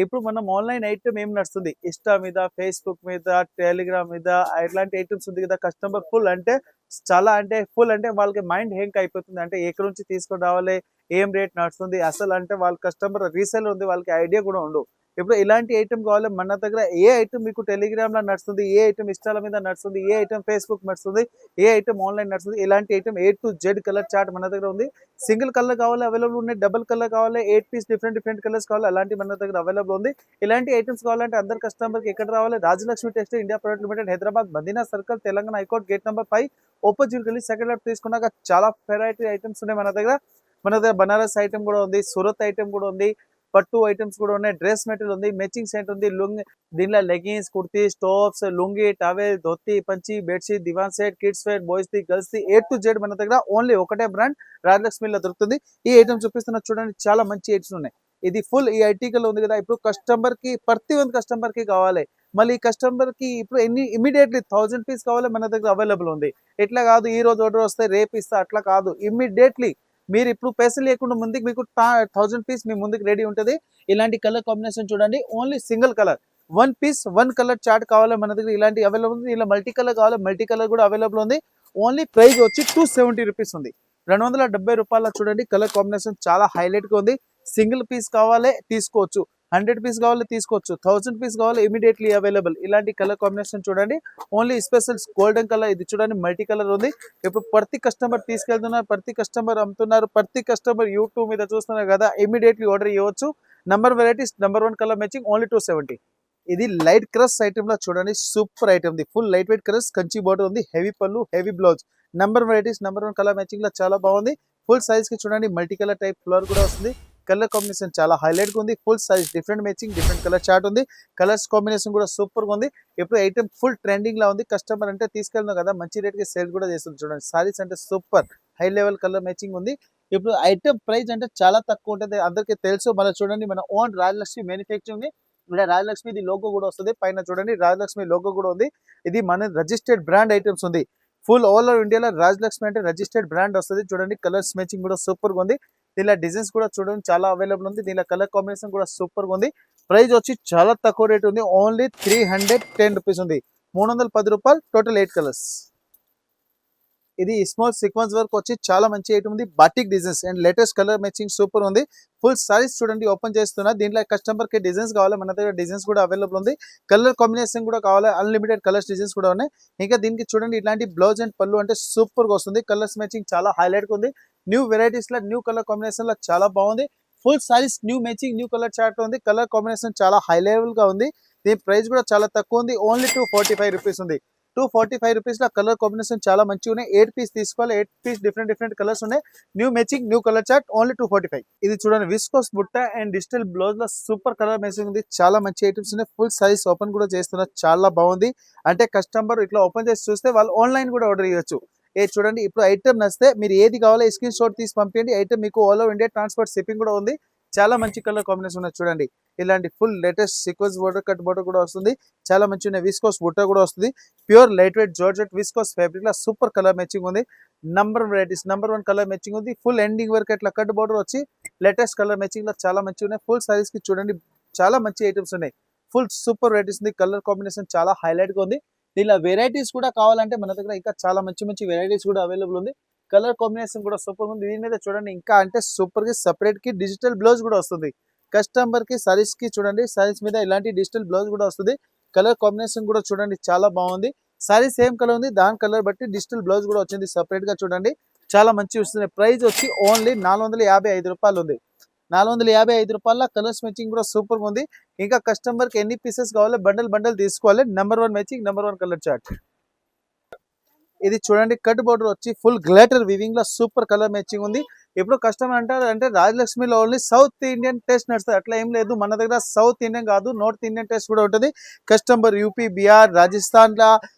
ఇప్పుడు మనం online item ఏం నడుస్తుంది? ఇన్‌స్టా మీద, ఫేస్‌బుక్ మీద, టెలిగ్రామ్ మీద ఇట్లాంటి ఐటెమ్స్ ఉంది కదా! కస్టమర్ ఫుల్ అంటే చాలా అంటే ఫుల్ అంటే వాళ్ళకి మైండ్ హ్యాంగ్ అయిపోతుంది. అంటే ఎక్కడి నుంచి తీసుకొని రావాలి? ఏం రేట్ నడుస్తుంది? అసలు అంటే వాళ్ళ కస్టమర్ రీసేల్ ఉంది. వాళ్ళకి ఐడియా కూడా ఉండవు. ఇప్పుడు ఇలాంటి ఐటెమ్ కావాలి మన దగ్గర ఏ ఐటెమ్ మీకు టెలిగ్రామ్‌లో నడుస్తుంది? ఏ ఐటెమ్ ఇన్‌స్టాల మీద నడుస్తుంది? ఏ ఐటెమ్ ఫేస్‌బుక్ నడుస్తుంది? ఏ ఐటెమ్ ఆన్‌లైన్ నడుస్తుంది? ఇలాంటి item A to Z colour chart మన దగ్గర ఉంది. సింగిల్ కలర్ కావాలి అవైలబుల్ ఉన్నాయి. డబుల్ కలర్ కావాలి, 8 పీస్ డిఫరెంట్ కలర్స్ కావాలి అలాంటివి మన దగ్గర అవైలబుల్ ఉంది. ఇలాంటి ఐటెమ్స్ కావాలంటే అందరు కస్టమర్‌కి ఎక్కడ రావాలి? Rajalakshmi textile India private limited, Hyderabad Madina circle, Telangana high court gate number 5 ఆపోజిట్‌కి వెళ్లి సెకండ్ లెఫ్ట్ తీసుకున్నాక చాలా వెరైటీ ఐటెమ్స్ ఉన్నాయి మన దగ్గర. మన దగ్గర బనారస్ ఐటెమ్ కూడా ఉంది, సూరత్ ఐటెమ్ కూడా ఉంది, పట్టు ఐటెమ్స్ కూడా ఉన్నాయి, డ్రెస్ మెటీరియల్ ఉంది, మ్యాచింగ్ సెట్ ఉంది, లుంగి దీనిలో leggings, kurtis, tops, lungi, towel, dhoti, పంచి, bedsheet, divan set, kids wear, బాయ్స్‌ది, గర్ల్స్‌ది ఏ టు జెడ్ మన దగ్గర ఓన్లీ ఒకటే బ్రాండ్ రాజలక్ష్మిలో దొరుకుతుంది. ఈ ఐటెమ్ చూపిస్తున్నా చూడండి చాలా మంచి ఐటమ్స్ ఉన్నాయి. ఇది ఫుల్ ఈ ఐటీకల్ ఉంది కదా! ఇప్పుడు కస్టమర్‌కి ప్రతి ఒక్క కస్టమర్‌కి కావాలి. మళ్ళీ కస్టమర్‌కి ఇప్పుడు ఇమ్మీడియేట్‌లీ 1000 పీస్ కావాలి మన దగ్గర అవైలబుల్ ఉంది. ఇట్లా కాదు ఈ రోజు ఆర్డర్ వస్తే రేపు ఇస్తా అట్లా కాదు. ఇమ్మీడియేట్‌లీ మీరు ఇప్పుడు పైసలు లేకుండా ముందుకు మీకు 1000 పీస్ మీ ముందుకు రెడీ ఉంటది. ఇలాంటి కలర్ కాంబినేషన్ చూడండి. Only single colour. 1 piece 1 colour chart కావాలి మన దగ్గర ఇలాంటి అవైలబుల్ ఉంది. ఇలా మల్టీ కలర్ కావాలి మల్టీ కలర్ కూడా అవైలబుల్ ఉంది. ఓన్లీ ప్రైస్ వచ్చి 270 రూపీస్ ఉంది. రూ. 270 చూడండి. కలర్ కాంబినేషన్ చాలా హైలైట్‌గా ఉంది. సింగిల్ పీస్ కావాలి తీసుకోవచ్చు. 100 పీస్ కావాలి తీసుకోవచ్చు. 1000 పీస్ కావాలి ఇమ్మీడియేట్‌లీ అవైలబుల్. ఇలాంటి కలర్ కాంబినేషన్ చూడండి. ఓన్లీ స్పెషల్ గోల్డెన్ కలర్ ఇది చూడండి మల్టీ కలర్ ఉంది. ఇప్పుడు ప్రతి కస్టమర్ తీసుకెళ్తున్నారు, ప్రతి కస్టమర్ అమ్ముతున్నారు, ప్రతి కస్టమర్ యూట్యూబ్ మీద చూస్తున్నారు కదా! ఇమ్మీడియేట్‌లీ ఆర్డర్ ఇవ్వచ్చు. Number varieties number 1 colour matching only 270. ఇది లైట్ క్రష్ ఐటమ్ లో చూడండి super item the full light weight crush Kanchi border ఉంది హెవీ పళ్ళు heavy blouse number varieties number 1 colour matching లో చాలా బాగుంది ఫుల్ సైజ్ కి చూడండి మల్టీ కలర్ టైప్ ఫ్లవర్ కూడా వస్తుంది కలర్ కాంబినేషన్ చాలా హైలైట్ గా ఉంది full size different matching different colour chart ఉంది కలర్స్ కాంబినేషన్ కూడా సూపర్ గా ఉంది ఇప్పుడు ఐటమ్ ఫుల్ ట్రెండింగ్ లా ఉంది కస్టమర్ అంటే తీసుకెళ్తాం కదా మంచి రేట్ కి సేల్ కూడా చేస్తుంది చూడండి సారీస్ అంటే super high level colour matching ఉంది ఇప్పుడు ఐటమ్ ప్రైస్ అంటే చాలా తక్కువ ఉంటుంది అందరికీ తెలుసు మన చూడండి మన ఓన్ రాజలక్ష్మి మ్యానుఫ్యాక్చరింగ్ ఇక్కడ రాజలక్ష్మి లోగో కూడా వస్తుంది పైన చూడండి రాజలక్ష్మి లోగో కూడా ఉంది ఇది మన రిజిస్టర్డ్ బ్రాండ్ ఐటమ్స్ ఉంది ఫుల్ ఆల్ ఓవర్ ఇండియాలో రాజలక్ష్మి అంటే రిజిస్టర్డ్ బ్రాండ్ వస్తుంది చూడండి కలర్స్ మ్యాచింగ్ కూడా సూపర్ గా ఉంది దీనిలో డిజైన్స్ కూడా చూడండి చాలా అవైలబుల్ ఉంది దీనిలో కలర్ కాంబినేషన్ కూడా సూపర్ గా ఉంది ప్రైస్ వచ్చి చాలా తక్కువ రేట్ ఉంది ఓన్లీ 310 రూపీస్ ఉంది 310 రూపాయలు టోటల్ 8 కలర్స్ ఇది స్మాల్ సీక్వెన్స్ వర్క్ వచ్చి చాలా మంచి ఐటమ్ ఉంది batik designs and latest colour matching super ఉంది ఫుల్ సారీస్ చూడండి ఓపెన్ చేస్తున్నా దీంట్లో కస్టమర్ కి డిజైన్స్ కావాలి మన దగ్గర డిజైన్స్ కూడా అవైలబుల్ ఉంది కలర్ కాంబినేషన్ కూడా కావాలి అన్లిమిటెడ్ కలర్స్ డిజైన్స్ కూడా ఉన్నాయి ఇంకా దీనికి చూడండి ఇట్లాంటి బ్లౌజ్ అండ్ పళ్ళు అంటే సూపర్ గా వస్తుంది కలర్స్ మ్యాచింగ్ చాలా హైలైట్ గా ఉంది న్యూ వెరైటీస్ లో న్యూ కలర్ కాంబినేషన్ లో చాలా బాగుంది full saris new matching new colour chart ఉంది కలర్ కాంబినేషన్ చాలా హై లెవెల్ గా ఉంది దీని ప్రైస్ కూడా చాలా తక్కువ ఉంది ఓన్లీ 245 రూపీస్ ఉంది 245 రూపీస్ లో కలర్ కాంబినేషన్ చాలా మంచిగా ఉన్నాయి 8 పీస్ తీసుకోవాలి 8 పీస్ డిఫరెంట్ కలర్స్ ఉన్నాయి new matching new colour chart only 245 ఇది చూడండి విస్కోస్ బుట్ట అండ్ డిజిటల్ బ్లౌజ్ లో సూపర్ కలర్ మ్యాచింగ్ ఉంది చాలా మంచి ఐటమ్స్ ఉన్నాయి ఫుల్ సైజ్ ఓపెన్ కూడా చేస్తున్నారు చాలా బాగుంది అంటే కస్టమర్ ఇట్లా ఓపెన్ చేసి చూస్తే వాళ్ళు ఆన్లైన్ కూడా ఆర్డర్ చేయొచ్చు చూడండి ఇప్పుడు ఐటమ్ నచ్చితే మీరు ఏది కావాలో స్క్రీన్ షాట్ తీసి పంపించండి ఐటమ్ మీకు all over India transport shipping కూడా ఉంది చాలా మంచి కలర్ కాంబినేషన్ ఉన్నాయి చూడండి ఇలాంటి full latest sequence border cut border కూడా వస్తుంది చాలా మంచి ఉన్నాయి విస్కోస్ బుట్ట కూడా వస్తుంది pure light weight georgette viscose fabric లా సూపర్ కలర్ మ్యాచింగ్ ఉంది number varieties number 1 colour matching ఉంది ఫుల్ ఎండింగ్ వరకు ఇట్లా కట్ బోర్డర్ వచ్చి లేటెస్ట్ కలర్ మ్యాచింగ్ లో చాలా మంచిగా ఉన్నాయి ఫుల్ సారీస్ కి చూడండి చాలా మంచి ఐటమ్స్ ఉన్నాయి ఫుల్ సూపర్ వెరైటీస్ ఉంది కలర్ కాంబినేషన్ చాలా హైలైట్ గా ఉంది దీనిలో వెరైటీస్ కూడా కావాలంటే మన దగ్గర ఇంకా చాలా మంచి వెరైటీస్ కూడా అవైలబుల్ ఉంది కలర్ కాంబినేషన్ కూడా సూపర్ ఉంది దీని మీద చూడండి ఇంకా అంటే సూపర్ కి సెపరేట్ కి డిజిటల్ బ్లౌజ్ కూడా వస్తుంది కస్టమర్ కి సారీస్ కి చూడండి సారీస్ మీద ఇలాంటి డిజిటల్ బ్లౌజ్ కూడా వస్తుంది కలర్ కాంబినేషన్ కూడా చూడండి చాలా బాగుంది సారీ సేమ్ కలర్ ఉంది దాని కలర్ బట్టి డిజిటల్ బ్లౌజ్ కూడా వచ్చింది సెపరేట్ గా చూడండి చాలా మంచి వస్తుంది ప్రైస్ వచ్చి ఓన్లీ 455 రూపాయలు ఉంది 455 రూపాయల కలర్స్ మ్యాచింగ్ కూడా సూపర్ గా ఉంది ఇంకా కస్టమర్ కి ఎన్ని పీసెస్ కావాలో బండల్ తీసుకోవాలి number 1 matching number 1 colour chart ఇది చూడండి కట్ బోర్డర్ వచ్చి ఫుల్ గ్లిటర్ వివింగ్ లో సూపర్ కలర్ మ్యాచింగ్ ఉంది ఇప్పుడు కస్టమర్ అంటారు అంటే రాజలక్ష్మిలో ఓన్లీ సౌత్ ఇండియన్ టేస్ట్ నడుస్తుంది అట్లా ఏం లేదు మన దగ్గర సౌత్ ఇండియన్ కాదు నార్త్ ఇండియన్ టేస్ట్ కూడా ఉంటుంది కస్టమర్ యూపీ బీహార్ రాజస్థాన్ లా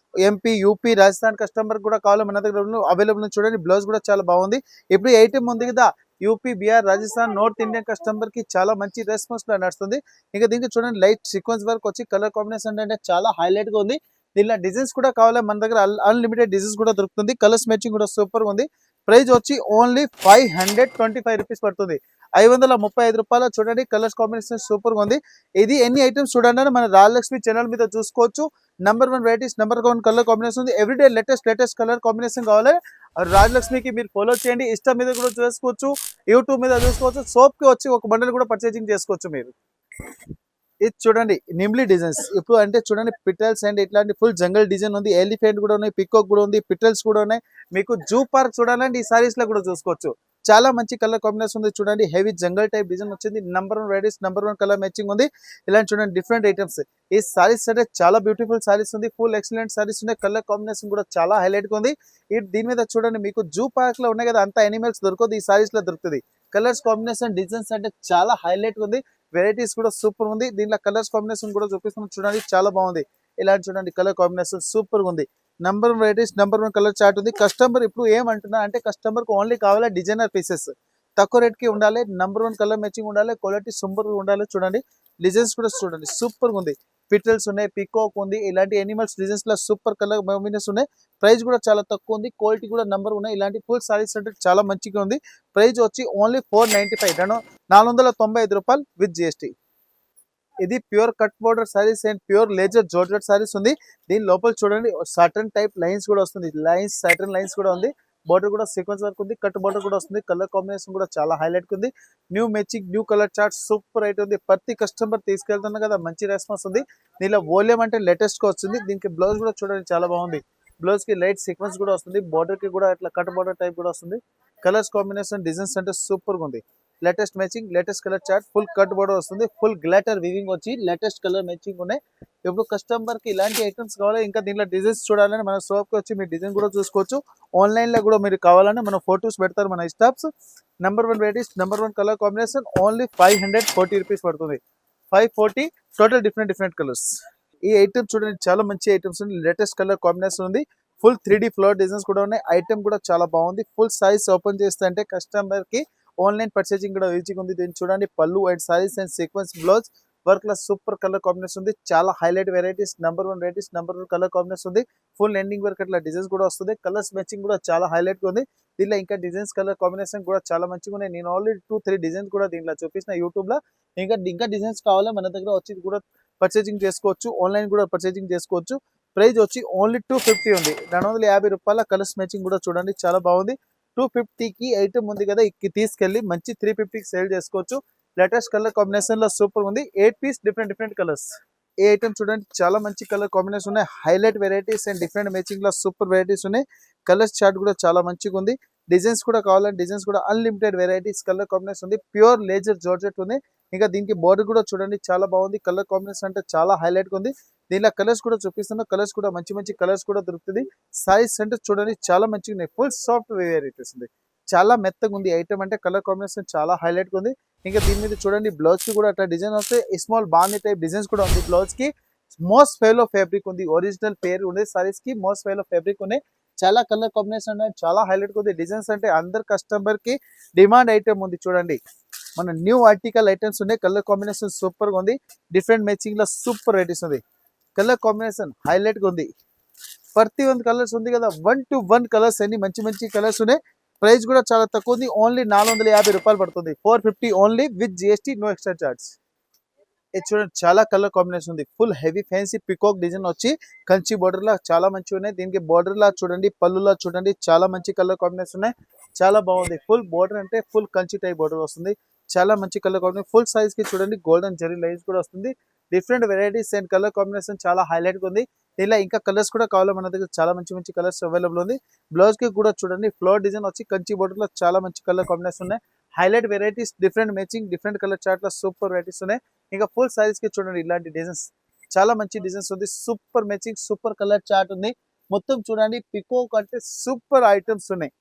ఎంపీ యూపీ రాజస్థాన్ కస్టమర్ కూడా కావాలి మన దగ్గర అవైలబుల్ చూడండి బ్లౌజ్ కూడా చాలా బాగుంది ఇప్పుడు ఐటమ్ ఉంది కదా UP Bihar Rajasthan north Indian customer కి చాలా మంచి రెస్పాన్స్ నడుస్తుంది ఇంకా దీనికి చూడండి లైట్ సీక్వెన్స్ వర్క్ వచ్చి కలర్ కాంబినేషన్ అంటే చాలా హైలైట్ గా ఉంది దీనిలో డిజైన్స్ కూడా కావాలి మన దగ్గర అన్లిమిటెడ్ డిజైన్స్ కూడా దొరుకుతుంది కలర్స్ మ్యాచింగ్ కూడా సూపర్ ఉంది ప్రైస్ వచ్చి ఓన్లీ 525 రూపీస్ పడుతుంది రూ. 535 చూడండి. కలర్స్ కాంబినేషన్ సూపర్గా ఉంది. ఇది ఎన్ని ఐటమ్స్ చూడండి మన రాజలక్ష్మి ఛానల్ మీద చూసుకోవచ్చు. Number 1 varieties, number 1 colour combination ఉంది. ఎవ్రీడే లేటెస్ట్ కలర్ కాంబినేషన్ కావాలి రాజలక్ష్మికి మీరు ఫాలో చేయండి. ఇన్స్టా మీద కూడా చూసుకోవచ్చు, యూట్యూబ్ మీద చూసుకోవచ్చు. సోప్కి వచ్చి ఒక బండల్ కూడా పర్చేసింగ్ చేసుకోవచ్చు మీరు. ఇది చూడండి నిమ్లీ డిజైన్స్. ఇప్పుడు అంటే చూడండి పిటల్స్ అండ్ ఇట్లాంటి ఫుల్ జంగల్ డిజైన్ ఉంది. ఎలిఫెంట్ కూడా ఉన్నాయి, పికాక్ కూడా ఉంది, పిటల్స్ కూడా ఉన్నాయి. మీకు జూ పార్క్ చూడాలంటే ఈ సారీస్ లో కూడా చూసుకోవచ్చు. చాలా మంచి కలర్ కాంబినేషన్ ఉంది. చూడండి హెవీ జంగల్ టైప్ డిజైన్ వచ్చింది. Number 1 varieties, number 1 colour matching ఉంది. ఇలాంటి చూడండి డిఫరెంట్ ఐటమ్స్. ఈ సారీస్ అంటే చాలా బ్యూటిఫుల్ సారీస్ ఉంది. ఫుల్ ఎక్సలెంట్ సారీస్ ఉన్నాయి. కలర్ కాంబినేషన్ కూడా చాలా హైలైట్ గా ఉంది. దీని మీద చూడండి మీకు జూ పార్క్ లో ఉన్నాయి కదా అంత ఎనిమల్స్ దొరకదు, ఈ సారీస్ లో దొరుకుతుంది. కలర్స్ కాంబినేషన్ డిజైన్స్ అంటే చాలా హైలైట్ ఉంది. వెరైటీస్ కూడా సూపర్ ఉంది. దీంట్లో కలర్స్ కాంబినేషన్ కూడా చూపిస్తున్నాం చూడండి, చాలా బాగుంది. ఇలాంటి చూడండి కలర్ కాంబినేషన్ సూపర్ ఉంది. Number 1 varieties, number 1 colour chart ఉంది. కస్టమర్ ఇప్పుడు ఏమంటున్నా అంటే కస్టమర్ కు ఓన్లీ కావాలా డిజైనర్ పీసెస్, తక్కువ రేట్ కి ఉండాలి, నంబర్ 1 కలర్ మ్యాచింగ్ ఉండాలి, క్వాలిటీ సూపర్ ఉండాలి. చూడండి డిజైన్స్ కూడా చూడండి సూపర్ ఉంది. పిటల్స్ ఉన్నాయి, పికాక్ ఉంది, ఇలాంటి ఎనిమల్స్ డిజైన్స్ లో సూపర్ కలర్ కాంబినేషన్ ఉన్నాయి. ప్రైస్ కూడా చాలా తక్కువ ఉంది. క్వాలిటీ కూడా నంబర్ ఉన్నాయి. ఇలాంటి ఫుల్ సారీస్ అంటే చాలా మంచిగా ఉంది. ప్రైస్ వచ్చి ఓన్లీ 495 రూ. 495 విత్ జిఎస్టీ. ఇది pure cut border saris and pure laser georgette saris ఉంది. దీని లోపల చూడండి సటన్ టైప్ లైన్స్ కూడా వస్తుంది. సటన్ లైన్స్ కూడా ఉంది. బోర్డర్ కూడా సీక్వెన్స్ వర్క్ ఉంది. కట్ బోర్డర్ కూడా వస్తుంది. కలర్ కాంబినేషన్ కూడా చాలా హైలైట్ ఉంది. New matching, new colour chart super అయితే ఉంది. ప్రతి కస్టమర్ తీసుకెళ్తున్నా కదా మంచి రెస్పాన్స్ ఉంది. దీనిలో వోల్యూమ్ అంటే లేటెస్ట్ గా వస్తుంది. దీనికి బ్లౌజ్ కూడా చూడండి చాలా బాగుంది. బ్లౌజ్ కి లైట్ సీక్వెన్స్ కూడా వస్తుంది. బోర్డర్ కి కూడా ఇట్లా కట్ బోర్డర్ టైప్ కూడా వస్తుంది. కలర్స్ కాంబినేషన్ డిజైన్స్ అంటే సూపర్ గా ఉంది. Latest matching, latest colour chart, full cut border వస్తుంది. ఫుల్ గ్లాటర్ వీవింగ్ వచ్చి లేటెస్ట్ కలర్ మ్యాచింగ్ ఉన్నాయి. ఇప్పుడు కస్టమర్ కి ఇలాంటి ఐటమ్స్ కావాలి, ఇంకా దీంట్లో డిజైన్స్ చూడాలని మన షాప్ కి వచ్చి మీరు డిజైన్ కూడా చూసుకోవచ్చు. ఆన్లైన్ లో కూడా మీరు కావాలని మన ఫోటోస్ పెడతారు మన staffs. Number 1 varieties, number 1 colour combination only 540 rupees పడుతుంది. 540 టోటల్ డిఫరెంట్ కలర్స్. ఈ ఐటమ్ చూడండి చాలా మంచి ఐటమ్స్ ఉంది. లేటెస్ట్ కలర్ కాంబినేషన్ ఉంది. ఫుల్ 3D ఫ్లవర్ డిజైన్స్ కూడా ఉన్నాయి. ఐటమ్ కూడా చాలా బాగుంది. ఫుల్ సైజ్ ఓపెన్ చేస్తే అంటే కస్టమర్ కి ఆన్లైన్ పర్చేసింగ్ కూడా ఈజీగా ఉంది. దీన్ని చూడండి పళ్ళు and saris and sequence blouse work లో సూపర్ కలర్ కాంబినేషన్ ఉంది. చాలా highlight varieties, number 1 varieties, number 1 colour combination ఉంది. ఫుల్ ఎండింగ్ వర్క్ అట్లా డిజైన్స్ కూడా వస్తుంది. కలర్స్ మ్యాచింగ్ కూడా చాలా హైలైట్ గా ఉంది. దీనిలో ఇంకా డిజైన్స్ కలర్ కాంబినేషన్ కూడా చాలా మంచిగా ఉన్నాయి. నేను ఆల్రెడీ 2-3 డిజైన్స్ కూడా దీంట్లో చూపించిన యూట్యూబ్ లో. ఇంకా డిజైన్స్ కావాలా మన దగ్గర వచ్చి కూడా పర్చేసింగ్ చేసుకోవచ్చు. ఆన్లైన్ కూడా పర్చేసింగ్ చేసుకోవచ్చు. ప్రైస్ వచ్చి ఓన్లీ 250 ఉంది. రూ. 250 కలర్స్ మ్యాచింగ్ కూడా చూడండి చాలా బాగుంది. 250కి ఐటమ్ ఉంది కదా, తీసుకెళ్లి మంచి 350కి సేల్ చేసుకోవచ్చు. లేటెస్ట్ కలర్ కాంబినేషన్ లో సూపర్ ఉంది. 8 పీస్ డిఫరెంట్ కలర్స్. ఈ ఐటమ్ చూడండి చాలా మంచి కలర్ కాంబినేషన్ ఉన్నాయి. Highlight varieties and different matching లో సూపర్ వెరైటీస్ ఉన్నాయి. కలర్స్ చార్ట్ కూడా చాలా మంచిగా ఉంది. డిజైన్స్ కూడా కావాలంటే డిజైన్స్ కూడా అన్లిమిటెడ్ వెరైటీస్ కలర్ కాంబినేషన్ ఉంది. ప్యూర్ లేజర్ జార్జెట్ ఉంది. ఇంకా దీనికి బోర్డర్ కూడా చూడండి చాలా బాగుంది. కలర్ కాంబినేషన్ అంటే చాలా హైలైట్ గా ఉంది. దీనిలో కలర్స్ కూడా చూపిస్తున్నా. కలర్స్ కూడా మంచి కలర్స్ కూడా దొరుకుతుంది. సైజ్ అంటే చూడండి చాలా మంచిగా ఉన్నాయి. ఫుల్ సాఫ్ట్ వెరైటీస్ ఉంది. చాలా మెత్తగా ఉంది ఐటమ్ అంటే కలర్ కాంబినేషన్ చాలా హైలైట్ గా ఉంది. ఇంకా దీని మీద చూడండి బ్లౌజ్ కి కూడా అట్లా డిజైన్ వస్తే స్మాల్ బాంది టైప్ డిజైన్స్ కూడా ఉంది. బ్లౌజ్ కి మోస్ట్ ఫెయిల్ ఫ్యాబ్రిక్ ఉంది. ఒరిజినల్ పేరు ఉంది సారీస్ కి. మోస్ట్ ఫెయిల్ ఫ్యాబ్రిక్ ఉన్నాయి. చాలా కలర్ కాంబినేషన్ ఉన్నాయి. చాలా హైలైట్ గా ఉంది. డిజైన్స్ అంటే అందరు కస్టమర్ కి డిమాండ్ ఐటమ్ ఉంది. చూడండి మన న్యూ ఆర్టికల్ ఐటమ్స్ ఉన్నాయి. కలర్ కాంబినేషన్ సూపర్ గా ఉంది. డిఫరెంట్ మ్యాచింగ్ లో సూపర్ వెరైటీస్ ఉంది. కలర్ కాంబినేషన్ హైలైట్ గా ఉంది. ప్రతి 1 కలర్స్ ఉంది కదా, 1 to 1 కలర్స్ అన్ని మంచి కలర్స్ ఉన్నాయి. ప్రైస్ కూడా చాలా తక్కువ ఉంది. ఓన్లీ రూ. 450 పడుతుంది. 450 only with GST, no extra charge. ఇది చూడండి చాలా కలర్ కాంబినేషన్ ఉంది. Full heavy fancy peacock design వచ్చి కంచి బోర్డర్ లా చాలా మంచిగా ఉన్నాయి. దీనికి బోర్డర్ లా చూడండి, పళ్ళులా చూడండి చాలా మంచి కలర్ కాంబినేషన్ ఉన్నాయి. చాలా బాగుంది. ఫుల్ బోర్డర్ అంటే ఫుల్ కంచి టైప్ బోర్డర్ వస్తుంది. చాలా మంచి కలర్ కాంబినేషన్. ఫుల్ సైజ్ కి చూడండి గోల్డెన్ జరీ లైన్స్ కూడా వస్తుంది. Different varieties and colour combination చాలా హైలైట్ గా ఉంది. ఇలా ఇంకా కలర్స్ కూడా కావాలి మన దగ్గర చాలా మంచి కలర్స్ అవైలబుల్ ఉంది. బ్లౌజ్ కి కూడా చూడండి ఫ్లోర్ డిజైన్ వచ్చి కంచి బోర్డర్ లో చాలా మంచి కలర్ కాంబినేషన్ ఉన్నాయి. Highlight varieties, different matching, different colour chart లో సూపర్ వెరైటీస్ ఉన్నాయి. ఇంకా ఫుల్ సైజ్ కి చూడండి ఇలాంటి డిజైన్స్ చాలా మంచి డిజైన్స్ ఉంది. Super matching, super colour chart ఉంది. మొత్తం చూడండి పికోక్ అంటే సూపర్ ఐటమ్స్ ఉన్నాయి.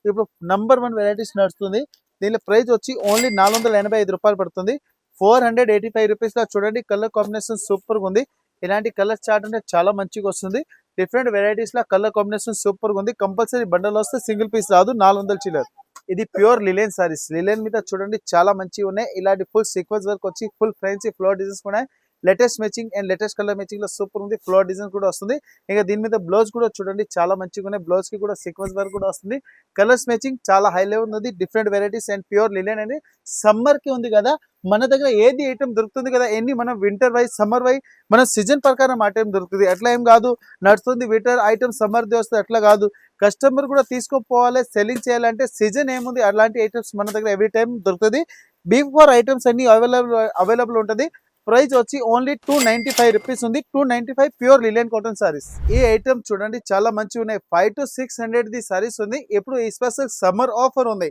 ఇప్పుడు నంబర్ 1 వెరైటీస్ నడుస్తుంది. దీని ప్రైస్ వచ్చి ఓన్లీ రూ. 485 పడుతుంది. 485 రూపీస్ లో చూడండి కలర్ కాంబినేషన్ సూపర్ గా ఉంది. ఇలాంటి కలర్ చార్ట్ అంటే చాలా మంచిగా వస్తుంది. డిఫరెంట్ వెరైటీస్ లో కలర్ కాంబినేషన్ సూపర్ గా ఉంది. కంపల్సరీ బండల్ వస్తే సింగిల్ పీస్ రాదు. 400 చిల్లర్. ఇది ప్యూర్ లిలెన్ సారీస్. లిలెన్ మీద చూడండి చాలా మంచిగా ఉన్నాయి. ఇలాంటి ఫుల్ సీక్వెన్స్ వర్క్ వచ్చి ఫుల్ ఫ్యాన్సీ ఫ్లోర్ డిజైన్స్ ఉన్నాయి. Latest matching and latest colour matching లో సూపర్ ఉంది. ఫ్లోర్ డిజైన్ కూడా వస్తుంది. ఇంకా దీని మీద బ్లౌజ్ కూడా చూడండి చాలా మంచిగా ఉన్నాయి. బ్లౌజ్ కి కూడా సీక్వెన్స్ వర్క్ కూడా వస్తుంది. కలర్స్ మ్యాచింగ్ చాలా హై లెవెల్ ఉంది. Different varieties and pure linen అనేది సమ్మర్ కి ఉంది కదా, మన దగ్గర ఏది ఐటమ్ దొరుకుతుంది కదా, ఎన్ని మనం వింటర్ వైజ్ సమ్మర్ వైజ్ మన సీజన్ ప్రకారం ఐటమ్ దొరుకుతుంది. అట్లా ఏం కాదు నడుస్తుంది వింటర్ ఐటమ్ సమ్మర్ ది వస్తుంది అట్లా కాదు. కస్టమర్ కూడా తీసుకోపోవాలి, సెల్లింగ్ చేయాలంటే సీజన్ ఏముంది అలాంటి ఐటమ్స్ మన దగ్గర ఎవ్రీ టైం దొరుకుతుంది. బిఫోర్ ఐటమ్స్ అన్ని అవైలబుల్ ఉంటుంది. ప్రైస్ వచ్చి ఓన్లీ 295 రూపీస్ ఉంది. 295 ప్యూర్ లిలెన్ కాటన్ సారీస్. ఈ ఐటమ్ చూడండి చాలా మంచిగా ఉన్నాయి. 5 to 600 ది సారీస్ ఉంది. ఇప్పుడు ఈ స్పెషల్ సమ్మర్ ఆఫర్ ఉంది.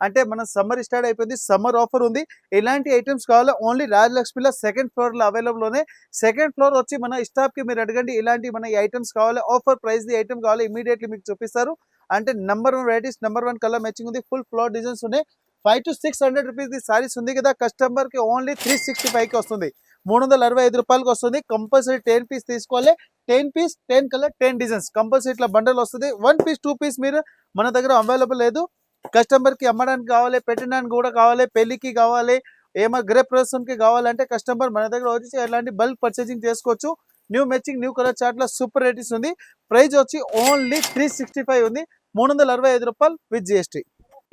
అంటే మన సమ్మర్ స్టార్ట్ అయిపోయింది, సమ్మర్ ఆఫర్ ఉంది. ఇలాంటి ఐటమ్స్ కావాలా ఓన్లీ రాజలక్ష్మిలో సెకండ్ ఫ్లోర్ లో అవైలబుల్ ఉన్నాయి. సెకండ్ ఫ్లోర్ వచ్చి మన స్టాఫ్ కి మీరు అడగండి, ఇలాంటి మన ఐటమ్స్ కావాలి, ఆఫర్ ప్రైస్ ది ఐటమ్ కావాలి, ఇమీడియట్లీ మీకు చూపిస్తారు. అంటే number 1 varieties, number 1 colour matching ఉంది. ఫుల్ ఫ్లోర్ డిజైన్స్ ఉన్నాయి. 5 to 600 రూపీస్ ది సారీస్ ఉంది కదా, కస్టమర్ కి ఓన్లీ 365 కి వస్తుంది. 365 రూపాయలకి వస్తుంది. కంపల్సరీ 10 పీస్ తీసుకోవాలి. 10 పీస్ 10 కలర్ 10 డిజైన్స్ కంపల్సరీ ఇట్లా బండల్ వస్తుంది. 1 పీస్ 2 పీస్ మీరు మన దగ్గర అవైలబుల్ లేదు. కస్టమర్ కి అమ్మడానికి కావాలి, పెట్టడానికి కూడా కావాలి, పెళ్లికి కావాలి, ఏమైనా గృహ ప్రవేశంకి కావాలంటే కస్టమర్ మన దగ్గర వచ్చి ఎలాంటి బల్క్ పర్చేసింగ్ చేసుకోవచ్చు. New matching new colour chart లో సూపర్ రేటీస్ ఉంది. ప్రైస్ వచ్చి ఓన్లీ 365 ఉంది. 365 రూపాయలు విత్ జిఎస్టీ.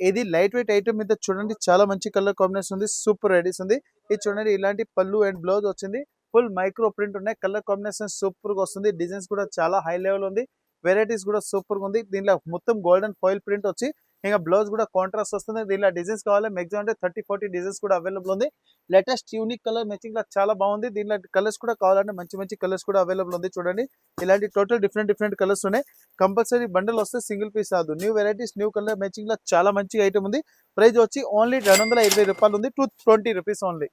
ఇది లైట్ వెయిట్ ఐటమ్ మీద చూడండి చాలా మంచి కలర్ కాంబినేషన్ ఉంది. సూపర్ రెడీస్ ఉంది. ఇది చూడండి ఇలాంటి పళ్ళు అండ్ బ్లౌజ్ వచ్చింది. ఫుల్ మైక్రో ప్రింట్ ఉన్నాయి. కలర్ కాంబినేషన్ సూపర్ గా వస్తుంది. డిజైన్స్ కూడా చాలా హై లెవెల్ ఉంది. వెరైటీస్ కూడా సూపర్ గా ఉంది. దీనిలో మొత్తం గోల్డెన్ ఫాయిల్ ప్రింట్ వచ్చి ఇంకా బ్లౌజ్ కూడా కాంట్రాస్ట్ వస్తుంది. దీనిలో డిజైన్స్ కావాలి మాక్సిమం అంటే 30-40 డిజైన్స్ కూడా అవైలబుల్ ఉంది. లేటెస్ట్ యూనిక్ కలర్ మ్యాచింగ్ లా చాలా బాగుంది. దీనిలో కలర్స్ కూడా కావాలంటే మంచి మంచి కలర్స్ కూడా అవైలబుల్ ఉంది. చూడండి ఇలాంటి టోటల్ డిఫరెంట్ కలర్స్ ఉన్నాయి. కంపల్సరీ బండల్ వస్తే సింగిల్ పీస్ రాదు. New varieties new colour matching లా చాలా మంచి ఐటమ్ ఉంది. ప్రైస్ వచ్చి ఓన్లీ 220 రూపాయలు ఉంది. 220 రూపీస్ ఓన్లీ.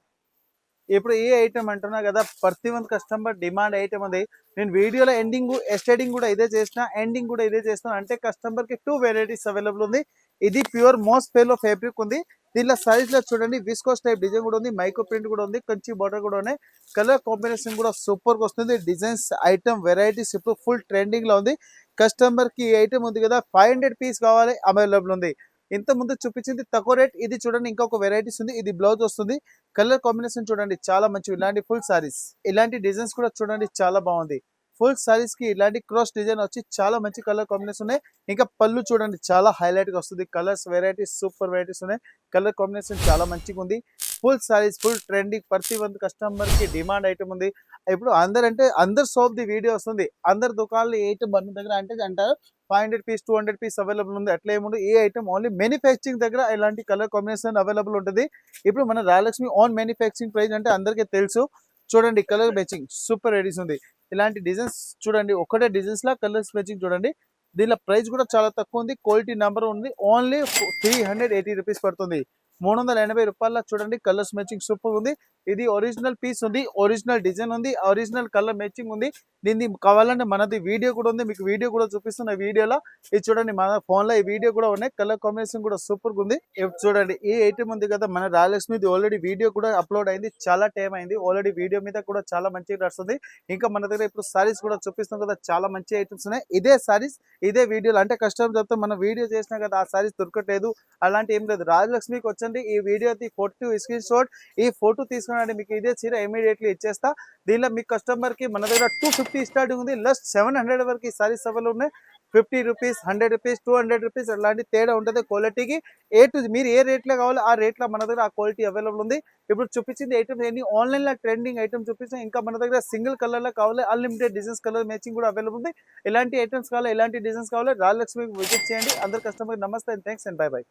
ఇప్పుడు ఏ ఐటమ్ అంటున్నా కదా, ప్రతి మంది కస్టమర్ డిమాండ్ ఐటమ్ ఉంది. నేను వీడియోలో ఎండింగ్ ఎస్టేటింగ్ కూడా ఇదే చేసిన, ఎండింగ్ కూడా ఇదే చేస్తాను. అంటే కస్టమర్ కి 2 వెరైటీస్ అవైలబుల్ ఉంది. ఇది ప్యూర్ మోస్ పేలో ఫ్యాబ్రిక్ ఉంది. దీనిలో సైజ్ లో చూడండి విస్కోస్ టైప్ డిజైన్ కూడా ఉంది, మైక్రో ప్రింట్ కూడా ఉంది, కంచి బార్డర్ కూడా ఉన్నాయి. కలర్ కాంబినేషన్ కూడా సూపర్ గా వస్తుంది. డిజైన్స్ ఐటమ్ వెరైటీస్ ఇప్పుడు ఫుల్ ట్రెండింగ్ లో ఉంది. కస్టమర్ కి ఐటమ్ ఉంది కదా 500 పీస్ కావాలి, అవైలబుల్ ఉంది. ఇంత ముందు చూపించింది తక్కువ రేట్. ఇది చూడండి ఇంకొక వెరైటీస్ ఉంది. ఇది బ్లౌజ్ వస్తుంది. కలర్ కాంబినేషన్ చూడండి చాలా మంచి. ఇలాంటి ఫుల్ సారీస్ ఇలాంటి డిజైన్స్ కూడా చూడండి చాలా బాగుంది. ఫుల్ సారీస్ కి ఇలాంటి క్రాస్ డిజైన్ వచ్చి చాలా మంచి కలర్ కాంబినేషన్ ఉన్నాయి. ఇంకా పళ్ళు చూడండి చాలా హైలైట్ గా వస్తుంది. కలర్స్ వెరైటీస్ సూపర్ వెరైటీస్ ఉన్నాయి. కలర్ కాంబినేషన్ చాలా మంచిగా ఉంది. ఫుల్ సారీస్ ఫుల్ ట్రెండింగ్, ప్రతి ఒక్క కస్టమర్ కి డిమాండ్ ఐటమ్ ఉంది. ఇప్పుడు అందరు షాప్ ది వీడియో వస్తుంది. అందరు దుకాణాలు ఏ ఐటమ్ మన దగ్గర అంటే అంటారు 500 పీస్ 200 పీస్ అవైలబుల్ ఉంది. అట్లా ఏముంది ఏ ఐటమ్ ఓన్లీ మ్యానుఫ్యాక్చరింగ్ దగ్గర ఇలాంటి కలర్ కాంబినేషన్ అవైలబుల్ ఉంటుంది. ఇప్పుడు మన రాయలక్ష్మి ఓన్ మ్యానుఫ్యాక్చరింగ్ ప్రైస్ అంటే అందరికీ తెలుసు. చూడండి కలర్ మ్యాచింగ్ సూపర్ రెడీస్ ఉంది. ఇలాంటి డిజైన్స్ చూడండి, ఒకటే డిజైన్స్ లా కలర్స్ మ్యాచింగ్ చూడండి. దీనిలో ప్రైస్ కూడా చాలా తక్కువ ఉంది. క్వాలిటీ నెంబర్ ఉంది. ఓన్లీ 380 రూపీస్ పడుతుంది. 380 రూపాయల చూడండి కలర్స్ మ్యాచింగ్ సూపర్ ఉంది. ఇది ఒరిజినల్ పీస్ ఉంది, ఒరిజినల్ డిజైన్ ఉంది, ఒరిజినల్ కలర్ మ్యాచింగ్ ఉంది. దీన్ని కావాలంటే మనది వీడియో కూడా ఉంది, మీకు వీడియో కూడా చూపిస్తున్న వీడియోలో. ఇది చూడండి మన ఫోన్ లో ఈ వీడియో కూడా ఉన్నాయి. కలర్ కాంబినేషన్ కూడా సూపర్ గా ఉంది. ఇప్పుడు చూడండి ఈ ఐటమ్ ఉంది కదా మన రాయలక్ష్మిది ఆల్రెడీ వీడియో కూడా అప్లోడ్ అయింది. చాలా టైం అయింది. ఆల్రెడీ వీడియో మీద కూడా చాలా మంచిగా నడుస్తుంది. ఇంకా మన దగ్గర ఇప్పుడు సారీస్ కూడా చూపిస్తాం కదా, చాలా మంచి ఐటమ్స్ ఉన్నాయి. ఇదే సారీస్ ఇదే వీడియోలో అంటే కస్టమర్ చెప్తే మన వీడియో చేసినా కదా ఆ సారీస్ దొరకట్లేదు అలాంటి ఏం లేదు. రాజలక్ష్మికి వచ్చండి ఈ వీడియో ఫోటో స్క్రీన్ షాట్, ఈ ఫోటో తీసుకున్నాండి మీకు ఇదే చీర ఇమీడియట్లీ ఇచ్చేస్తా. దీనిలో మీ కస్టమర్ కి మన దగ్గర 250 స్టార్టింగ్ ఉంది. లస్ట్ 700 వరకు సారీస్ అవైలబుల్ ఉన్నాయి. 50 రూపీస్ 100 రూపీస్ 200 రూపీస్ అలాంటి తేడా ఉంటుంది క్వాలిటీకి. మీరు ఏ రేట్లో కావాలో ఆ రేట్లో మన దగ్గర ఆ క్వాలిటీ అవైలబుల్ ఉంది. ఇప్పుడు చూపించింది ఐటమ్స్ ఎన్ని ఆన్లైన్ లో ట్రెండింగ్ ఐటమ్ చూపిస్తాం. ఇంకా మన దగ్గర సింగిల్ కలర్ లో కావాలి, అన్లిమిటెడ్ డిజైన్స్ కలర్ మ్యాచింగ్ కూడా అవైలబుల్ ఉంది. ఇలాంటి ఐటమ్స్ కావాలి, ఇలాంటి డిజైన్స్ కావాలి, రాజలక్ష్మికి విజిట్ చేయండి. అందరు కస్టమర్ నమస్తే and thanks and by by.